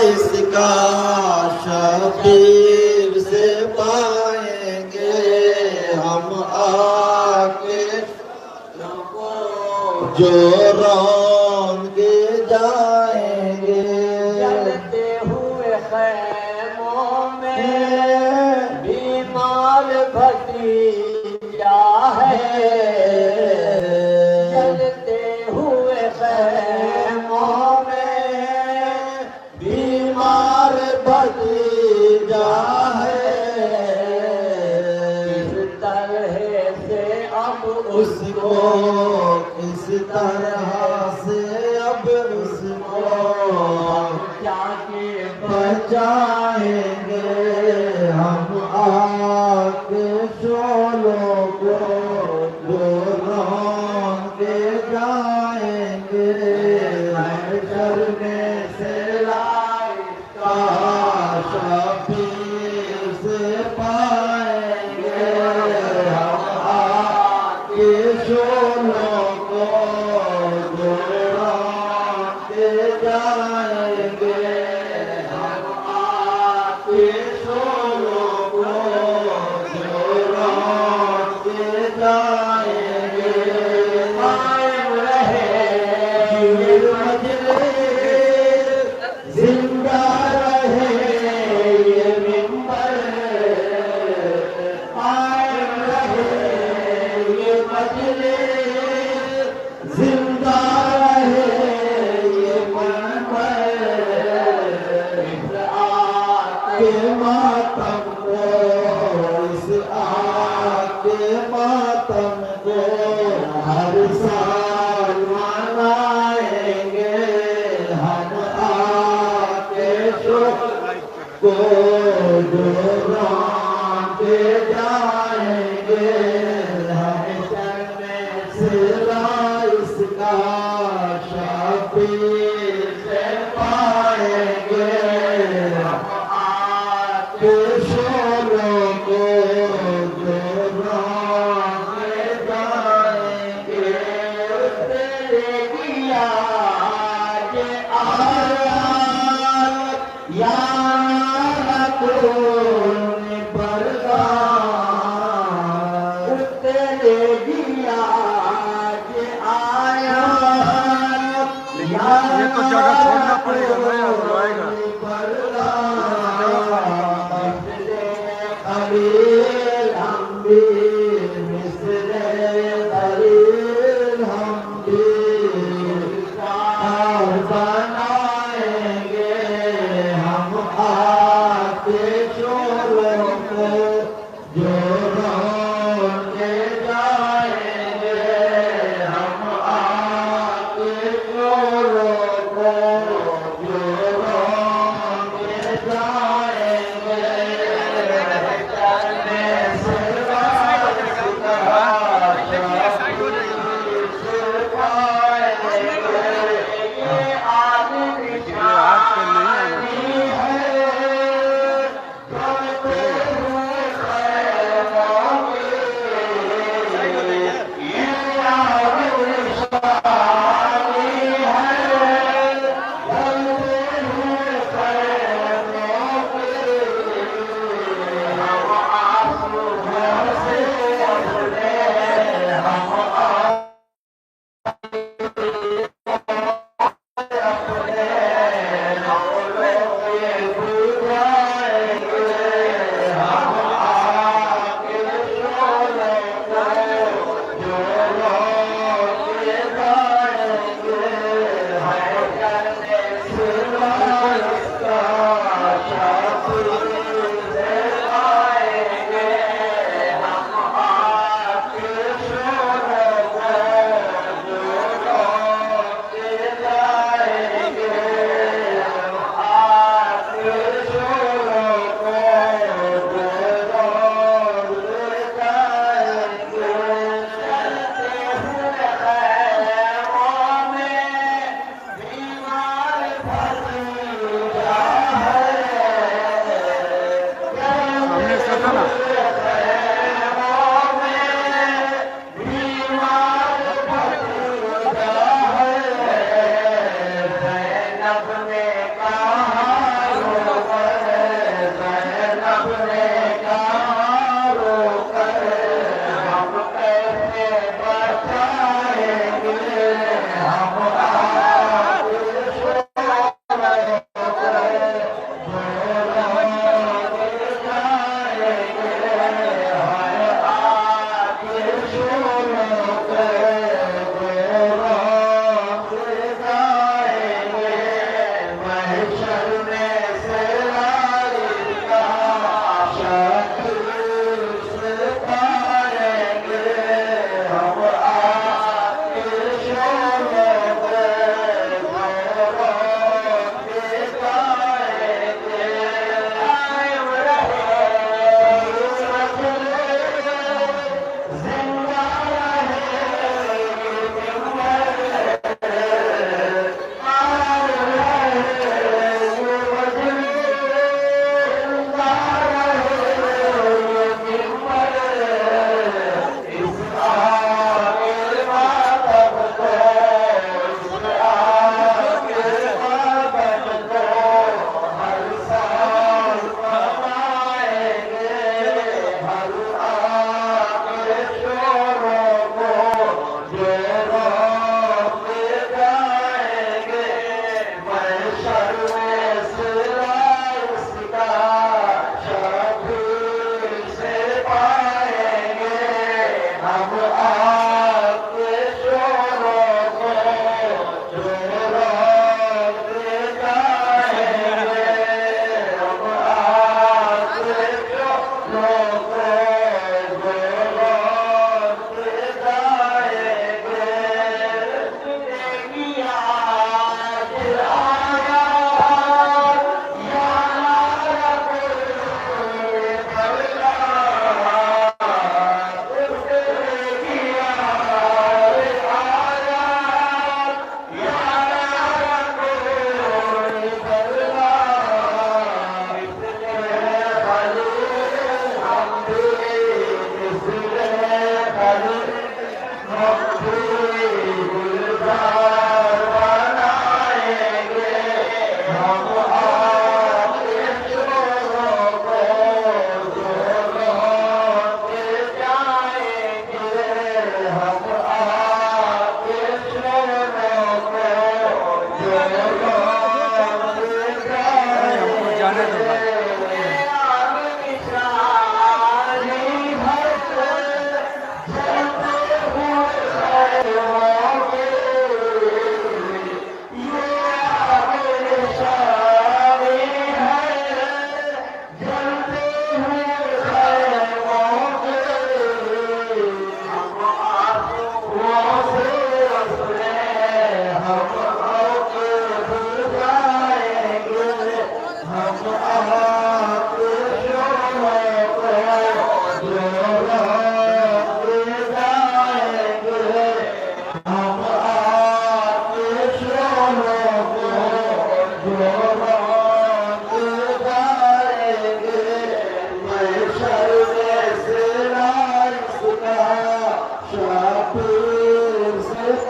इसका शबीर से पाएंगे हम आके जो रौन के जाएंगे। जलते हुए खैमों में बीमार भतीजा है, जलते हुए खैमों में बीमार भतीजा है। इस तरह से अब उसको किस तरह से अब उसको जाके बचाएंगे हम आके शोलों को जो रौन के जाएंगे। महशर में से का शबीर से पाएंगे हम आके शोलों को जो रौन के जाएंगे। हम आके शोलों को जो रौन के जाएंगे। कायम रहे ये मजलिस, जिंदा रहे ये मिंबर, कायम रहे ये मजलिस, जिंदा रहे ये मिंबर। इस आके मातम को, इस आके मातम को हर साल मनाएंगे हम आके को जो रौन के जाएंगे। महशर में सिला इसका शबीर से पाएंगे हम आके शोलों को जो रौन के जाएंगे। तेरे किया के आया या कौन परदा, तेरे दिया के आया या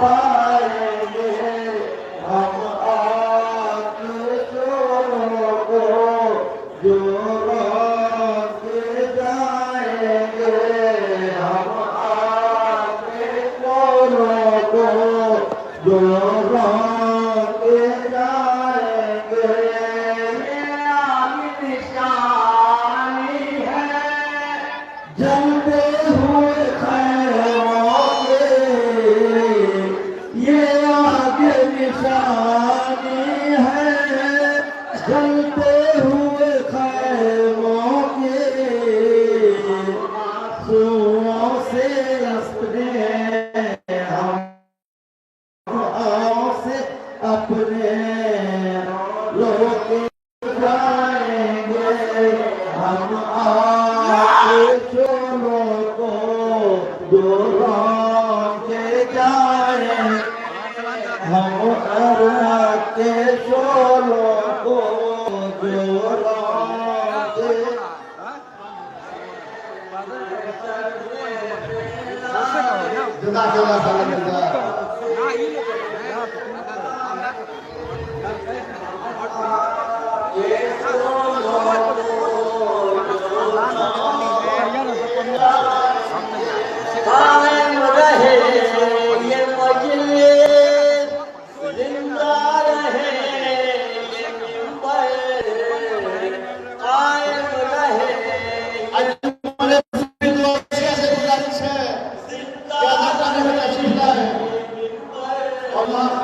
पाएंगे हम आपके चोरों को जो रोक जाएंगे हम आपके चोरों को जो रोक जाएंगे ये आगे निशानी है जलते हुए खैरों में ये आगे निशानी है जलते हुए खैरों के आंसुओं से अपने हम से अपने लोग जाएंगे हम आपके चोरों को जो के जाएंगे हम आपके चोरों को जो के जज़ाकल्लाह कायम रहे ये मजलिस, जिंदा रहे ये मिंबर, कायम रहे Allah